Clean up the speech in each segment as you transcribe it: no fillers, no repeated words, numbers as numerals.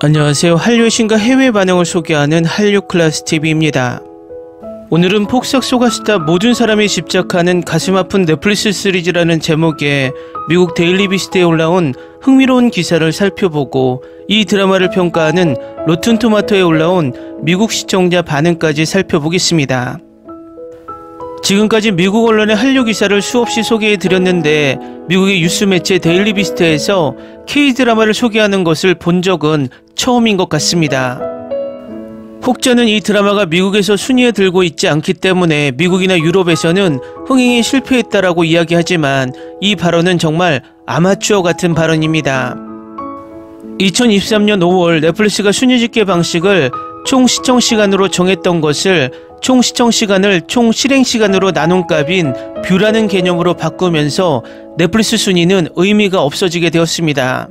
안녕하세요. 한류의 신과 해외 반응을 소개하는 한류클래스TV입니다. 오늘은 폭삭 소가스타 모든 사람이 집착하는 가슴 아픈 넷플릭스 시리즈라는 제목의 미국 데일리 비스트에 올라온 흥미로운 기사를 살펴보고 이 드라마를 평가하는 로튼 토마토에 올라온 미국 시청자 반응까지 살펴보겠습니다. 지금까지 미국 언론의 한류 기사를 수없이 소개해드렸는데 미국의 뉴스 매체 데일리 비스트에서 K-드라마를 소개하는 것을 본 적은 처음인 것 같습니다. 혹자는 이 드라마가 미국에서 순위에 들고 있지 않기 때문에 미국이나 유럽에서는 흥행에 실패했다라고 이야기하지만 이 발언은 정말 아마추어 같은 발언입니다. 2023년 5월 넷플릭스가 순위 집계 방식을 총 시청 시간으로 정했던 것을 총 시청 시간을 총 실행 시간으로 나눈 값인 뷰라는 개념으로 바꾸면서 넷플릭스 순위는 의미가 없어지게 되었습니다.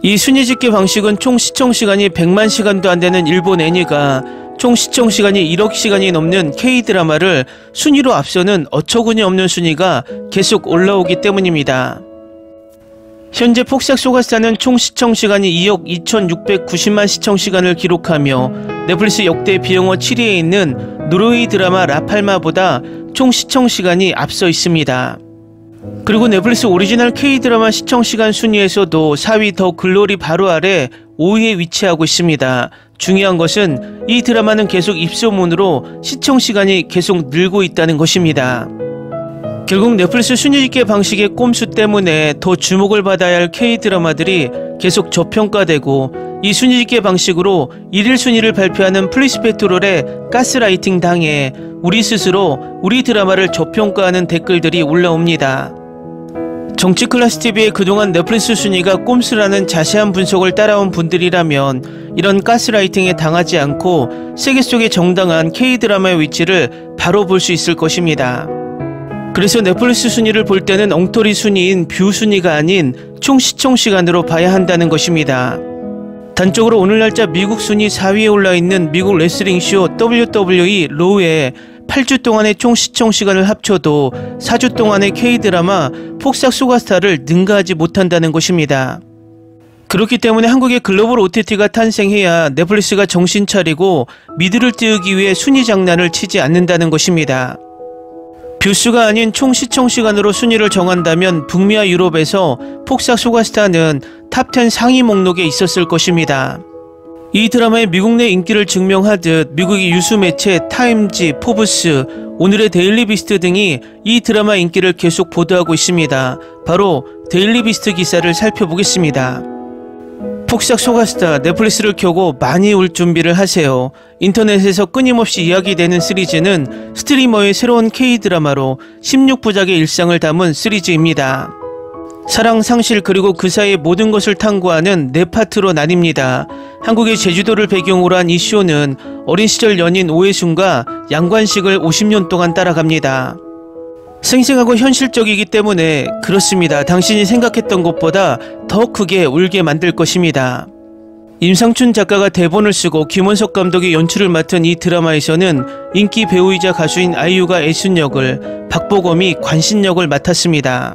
이 순위 집계 방식은 총 시청 시간이 100만 시간도 안 되는 일본 애니가 총 시청 시간이 1억 시간이 넘는 K-드라마를 순위로 앞서는 어처구니 없는 순위가 계속 올라오기 때문입니다. 현재 폭삭 소가스타는 총 시청 시간이 2억 2690만 시청 시간을 기록하며 넷플릭스 역대 비영어 7위에 있는 노르웨이 드라마 라팔마보다 총 시청 시간이 앞서 있습니다. 그리고 넷플릭스 오리지널 K-드라마 시청 시간 순위에서도 4위 더 글로리 바로 아래 5위에 위치하고 있습니다. 중요한 것은 이 드라마는 계속 입소문으로 시청 시간이 계속 늘고 있다는 것입니다. 결국 넷플릭스 순위 집계 방식의 꼼수 때문에 더 주목을 받아야 할 K-드라마들이 계속 저평가되고 이 순위 집계 방식으로 1일 순위를 발표하는 플리스페트롤의 가스라이팅 당해 우리 스스로 우리 드라마를 저평가하는 댓글들이 올라옵니다. 정치클래스TV의 그동안 넷플릭스 순위가 꼼수라는 자세한 분석을 따라온 분들이라면 이런 가스라이팅에 당하지 않고 세계 속의 정당한 K-드라마의 위치를 바로 볼 수 있을 것입니다. 그래서 넷플릭스 순위를 볼 때는 엉터리 순위인 뷰 순위가 아닌 총 시청 시간으로 봐야 한다는 것입니다. 단적으로 오늘 날짜 미국 순위 4위에 올라있는 미국 레슬링쇼 WWE 로우의 8주 동안의 총 시청 시간을 합쳐도 4주 동안의 K-드라마 폭삭 소가스타를 능가하지 못한다는 것입니다. 그렇기 때문에 한국의 글로벌 OTT가 탄생해야 넷플릭스가 정신 차리고 미드를 띄우기 위해 순위 장난을 치지 않는다는 것입니다. 뷰수가 아닌 총 시청 시간으로 순위를 정한다면 북미와 유럽에서 폭삭 소가스타는 탑10 상위 목록에 있었을 것입니다. 이 드라마의 미국 내 인기를 증명하듯 미국의 유수 매체 타임지, 포브스, 오늘의 데일리 비스트 등이 이 드라마 인기를 계속 보도하고 있습니다. 바로 데일리 비스트 기사를 살펴보겠습니다. 폭삭 소가스타 넷플릭스를 켜고 많이 울 준비를 하세요. 인터넷에서 끊임없이 이야기되는 시리즈는 스트리머의 새로운 K-드라마로 16부작의 일상을 담은 시리즈입니다. 사랑, 상실 그리고 그 사이의 모든 것을 탐구하는 네 파트로 나뉩니다. 한국의 제주도를 배경으로 한 이 쇼는 어린 시절 연인 오해순과 양관식을 50년 동안 따라갑니다. 생생하고 현실적이기 때문에 그렇습니다. 당신이 생각했던 것보다 더 크게 울게 만들 것입니다. 임상춘 작가가 대본을 쓰고 김원석 감독이 연출을 맡은 이 드라마에서는 인기 배우이자 가수인 아이유가 애순 역을, 박보검이 관신 역을 맡았습니다.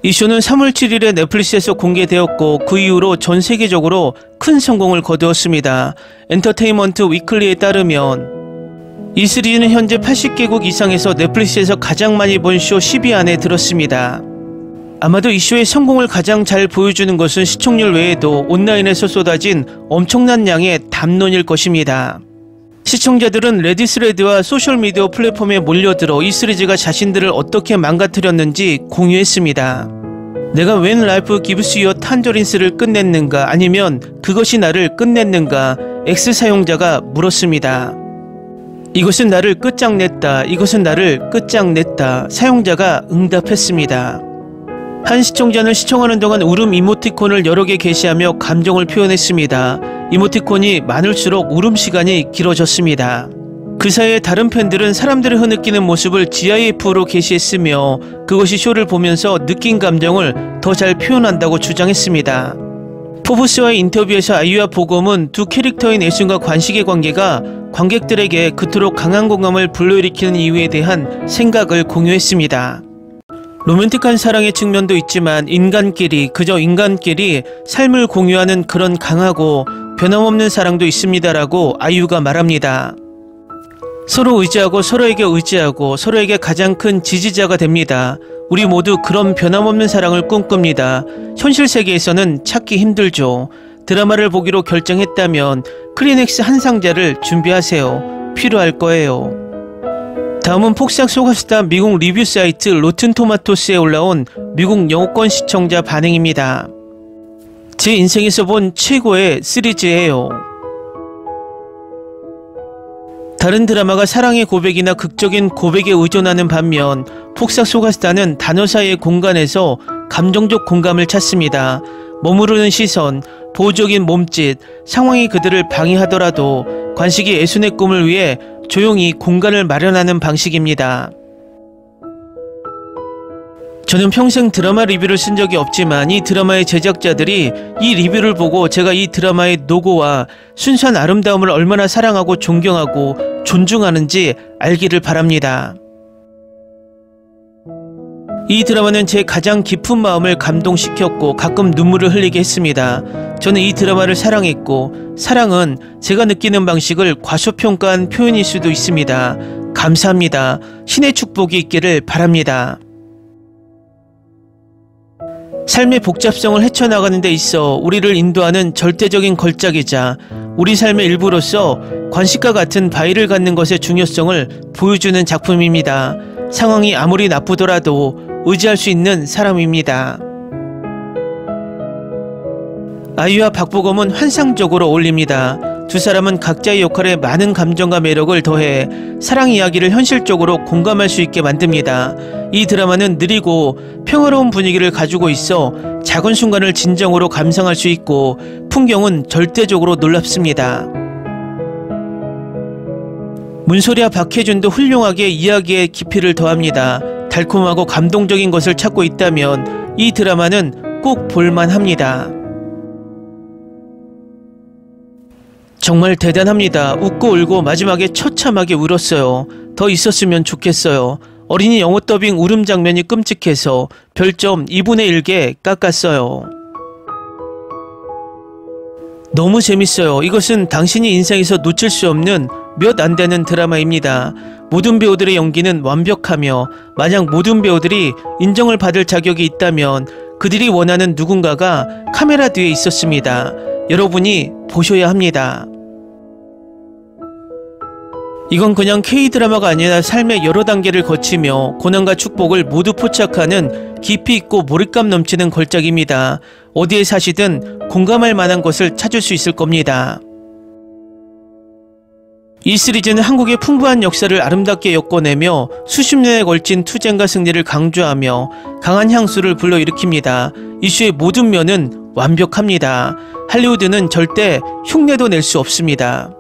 이 쇼는 3월 7일에 넷플릭스에서 공개되었고 그 이후로 전 세계적으로 큰 성공을 거두었습니다. 엔터테인먼트 위클리에 따르면 이 시리즈는 현재 80개국 이상에서 넷플릭스에서 가장 많이 본 쇼 10위 안에 들었습니다. 아마도 이 쇼의 성공을 가장 잘 보여주는 것은 시청률 외에도 온라인에서 쏟아진 엄청난 양의 담론일 것입니다. 시청자들은 레디스레드와 소셜미디어 플랫폼에 몰려들어 이 시리즈가 자신들을 어떻게 망가뜨렸는지 공유했습니다. 내가 웬 라이프 기브스 유어 탄저린스를 끝냈는가 아니면 그것이 나를 끝냈는가 X 사용자가 물었습니다. 이것은 나를 끝장냈다. 이것은 나를 끝장냈다. 사용자가 응답했습니다. 한 시청자는 시청하는 동안 울음 이모티콘을 여러 개 게시하며 감정을 표현했습니다. 이모티콘이 많을수록 울음 시간이 길어졌습니다. 그 사이에 다른 팬들은 사람들이 흐느끼는 모습을 GIF로 게시했으며 그것이 쇼를 보면서 느낀 감정을 더 잘 표현한다고 주장했습니다. 포브스와의 인터뷰에서 아이유와 보검은 두 캐릭터인 애순과 관식의 관계가 관객들에게 그토록 강한 공감을 불러일으키는 이유에 대한 생각을 공유했습니다. 로맨틱한 사랑의 측면도 있지만 인간끼리, 그저 인간끼리 삶을 공유하는 그런 강하고 변함없는 사랑도 있습니다라고 아이유가 말합니다. 서로 의지하고 서로에게 의지하고 서로에게 가장 큰 지지자가 됩니다. 우리 모두 그런 변함없는 사랑을 꿈꿉니다. 현실 세계에서는 찾기 힘들죠. 드라마를 보기로 결정했다면 크리넥스 한 상자를 준비하세요. 필요할 거예요. 다음은 폭삭 소가수다 미국 리뷰 사이트 로튼토마토스에 올라온 미국 영어권 시청자 반응입니다. 제 인생에서 본 최고의 시리즈예요. 다른 드라마가 사랑의 고백이나 극적인 고백에 의존하는 반면 폭삭 소가수다는 단어 사이의 공간에서 감정적 공감을 찾습니다. 머무르는 시선, 보호적인 몸짓, 상황이 그들을 방해하더라도 관식이 애순의 꿈을 위해 조용히 공간을 마련하는 방식입니다. 저는 평생 드라마 리뷰를 쓴 적이 없지만 이 드라마의 제작자들이 이 리뷰를 보고 제가 이 드라마의 노고와 순수한 아름다움을 얼마나 사랑하고 존경하고 존중하는지 알기를 바랍니다. 이 드라마는 제 가장 깊은 마음을 감동시켰고 가끔 눈물을 흘리게 했습니다. 저는 이 드라마를 사랑했고 사랑은 제가 느끼는 방식을 과소평가한 표현일 수도 있습니다. 감사합니다. 신의 축복이 있기를 바랍니다. 삶의 복잡성을 헤쳐나가는 데 있어 우리를 인도하는 절대적인 걸작이자 우리 삶의 일부로서 관식과 같은 바위를 갖는 것의 중요성을 보여주는 작품입니다. 상황이 아무리 나쁘더라도 의지할 수 있는 사람입니다. 아이유와 박보검은 환상적으로 어울립니다. 두 사람은 각자의 역할에 많은 감정과 매력을 더해 사랑 이야기를 현실적으로 공감할 수 있게 만듭니다. 이 드라마는 느리고 평화로운 분위기를 가지고 있어 작은 순간을 진정으로 감상할 수 있고 풍경은 절대적으로 놀랍습니다. 문소리와 박해준도 훌륭하게 이야기의 깊이를 더합니다. 달콤하고 감동적인 것을 찾고 있다면 이 드라마는 꼭 볼만합니다. 정말 대단합니다. 웃고 울고 마지막에 처참하게 울었어요. 더 있었으면 좋겠어요. 어린이 영어 더빙 울음 장면이 끔찍해서 별점 2분의 1개 깎았어요. 너무 재밌어요. 이것은 당신이 인생에서 놓칠 수 없는 몇 안 되는 드라마입니다. 모든 배우들의 연기는 완벽하며 만약 모든 배우들이 인정을 받을 자격이 있다면 그들이 원하는 누군가가 카메라 뒤에 있었습니다. 여러분이 보셔야 합니다. 이건 그냥 K드라마가 아니라 삶의 여러 단계를 거치며 고난과 축복을 모두 포착하는 깊이 있고 몰입감 넘치는 걸작입니다. 어디에 사시든 공감할 만한 것을 찾을 수 있을 겁니다. 이 시리즈는 한국의 풍부한 역사를 아름답게 엮어내며 수십 년에 걸친 투쟁과 승리를 강조하며 강한 향수를 불러일으킵니다. 이슈의 모든 면은 완벽합니다. 할리우드는 절대 흉내도 낼 수 없습니다.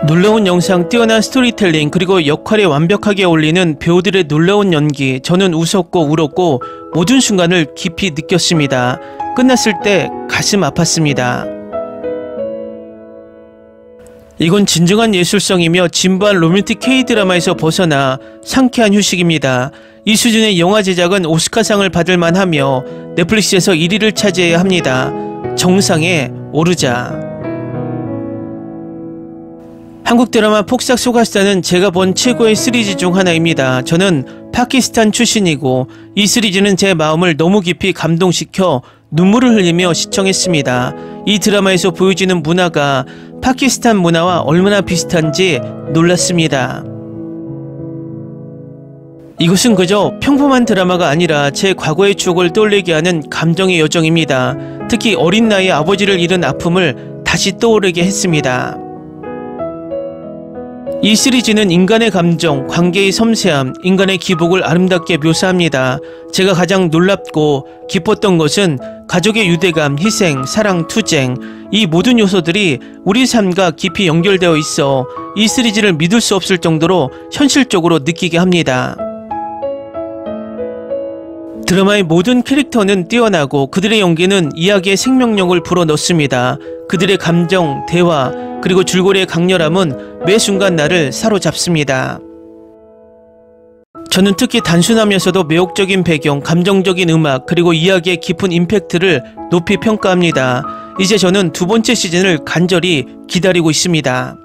놀라운 영상, 뛰어난 스토리텔링, 그리고 역할에 완벽하게 어울리는 배우들의 놀라운 연기. 저는 웃었고 울었고 모든 순간을 깊이 느꼈습니다. 끝났을 때 가슴 아팠습니다. 이건 진정한 예술성이며 진부한 로맨틱 K드라마에서 벗어나 상쾌한 휴식입니다. 이 수준의 영화 제작은 오스카상을 받을 만하며 넷플릭스에서 1위를 차지해야 합니다. 정상에 오르자. 한국 드라마 폭삭 소가수다는 제가 본 최고의 시리즈 중 하나입니다. 저는 파키스탄 출신이고 이 시리즈는 제 마음을 너무 깊이 감동시켜 눈물을 흘리며 시청했습니다. 이 드라마에서 보여지는 문화가 파키스탄 문화와 얼마나 비슷한지 놀랐습니다. 이것은 그저 평범한 드라마가 아니라 제 과거의 추억을 떠올리게 하는 감정의 여정입니다. 특히 어린 나이에 아버지를 잃은 아픔을 다시 떠오르게 했습니다. 이 시리즈는 인간의 감정, 관계의 섬세함, 인간의 기복을 아름답게 묘사합니다. 제가 가장 놀랍고 기뻤던 것은 가족의 유대감, 희생, 사랑, 투쟁, 이 모든 요소들이 우리 삶과 깊이 연결되어 있어 이 시리즈를 믿을 수 없을 정도로 현실적으로 느끼게 합니다. 드라마의 모든 캐릭터는 뛰어나고 그들의 연기는 이야기의 생명력을 불어넣습니다. 그들의 감정, 대화, 그리고 줄거리의 강렬함은 매 순간 나를 사로잡습니다. 저는 특히 단순하면서도 매혹적인 배경, 감정적인 음악, 그리고 이야기의 깊은 임팩트를 높이 평가합니다. 이제 저는 두 번째 시즌을 간절히 기다리고 있습니다.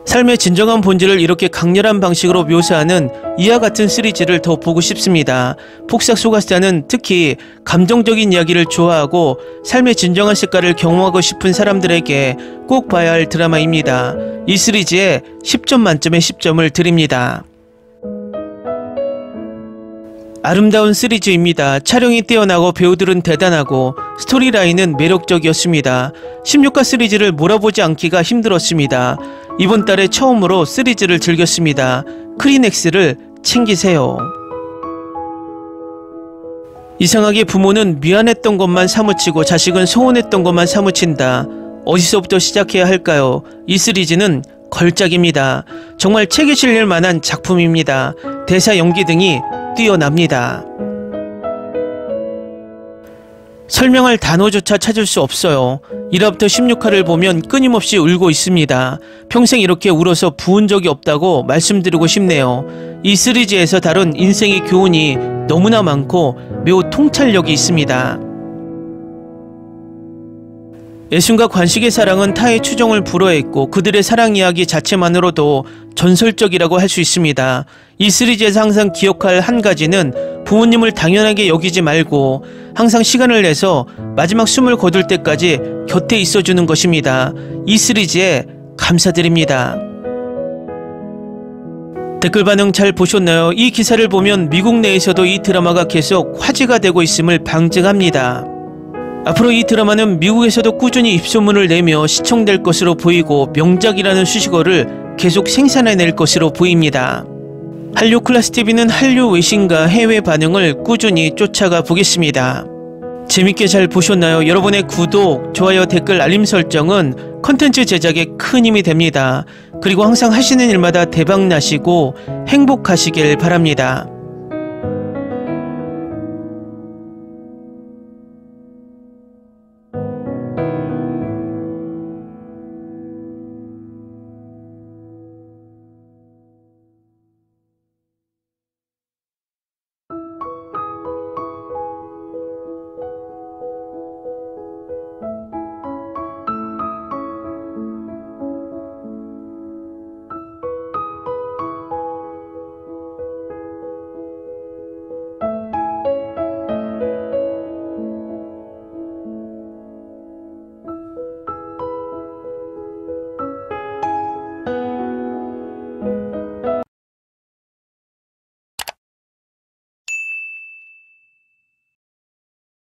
삶의 진정한 본질을 이렇게 강렬한 방식으로 묘사하는 이와 같은 시리즈를 더 보고 싶습니다. 폭삭 속았수다는 특히 감정적인 이야기를 좋아하고 삶의 진정한 색깔을 경험하고 싶은 사람들에게 꼭 봐야 할 드라마입니다. 이 시리즈에 10점 만점에 10점을 드립니다. 아름다운 시리즈입니다. 촬영이 뛰어나고 배우들은 대단하고 스토리라인은 매력적이었습니다. 16화 시리즈를 몰아보지 않기가 힘들었습니다. 이번 달에 처음으로 시리즈를 즐겼습니다. 크리넥스를 챙기세요. 이상하게 부모는 미안했던 것만 사무치고 자식은 소원했던 것만 사무친다. 어디서부터 시작해야 할까요? 이 시리즈는 걸작입니다. 정말 책에 실릴 만한 작품입니다. 대사 연기 등이 뛰어납니다. 설명할 단어조차 찾을 수 없어요. 1화부터 16화를 보면 끊임없이 울고 있습니다. 평생 이렇게 울어서 부은 적이 없다고 말씀드리고 싶네요. 이 시리즈에서 다룬 인생의 교훈이 너무나 많고 매우 통찰력이 있습니다. 예순과 관식의 사랑은 타의 추종을 불허했고 그들의 사랑 이야기 자체만으로도 전설적이라고 할 수 있습니다. 이 시리즈에서 항상 기억할 한 가지는 부모님을 당연하게 여기지 말고 항상 시간을 내서 마지막 숨을 거둘 때까지 곁에 있어주는 것입니다. 이 시리즈에 감사드립니다. 댓글 반응 잘 보셨나요? 이 기사를 보면 미국 내에서도 이 드라마가 계속 화제가 되고 있음을 방증합니다. 앞으로 이 드라마는 미국에서도 꾸준히 입소문을 내며 시청될 것으로 보이고 명작이라는 수식어를 계속 생산해낼 것으로 보입니다. 한류 클래스TV는 한류 외신과 해외 반응을 꾸준히 쫓아가 보겠습니다. 재밌게 잘 보셨나요? 여러분의 구독, 좋아요, 댓글, 알림 설정은 컨텐츠 제작에 큰 힘이 됩니다. 그리고 항상 하시는 일마다 대박 나시고 행복하시길 바랍니다.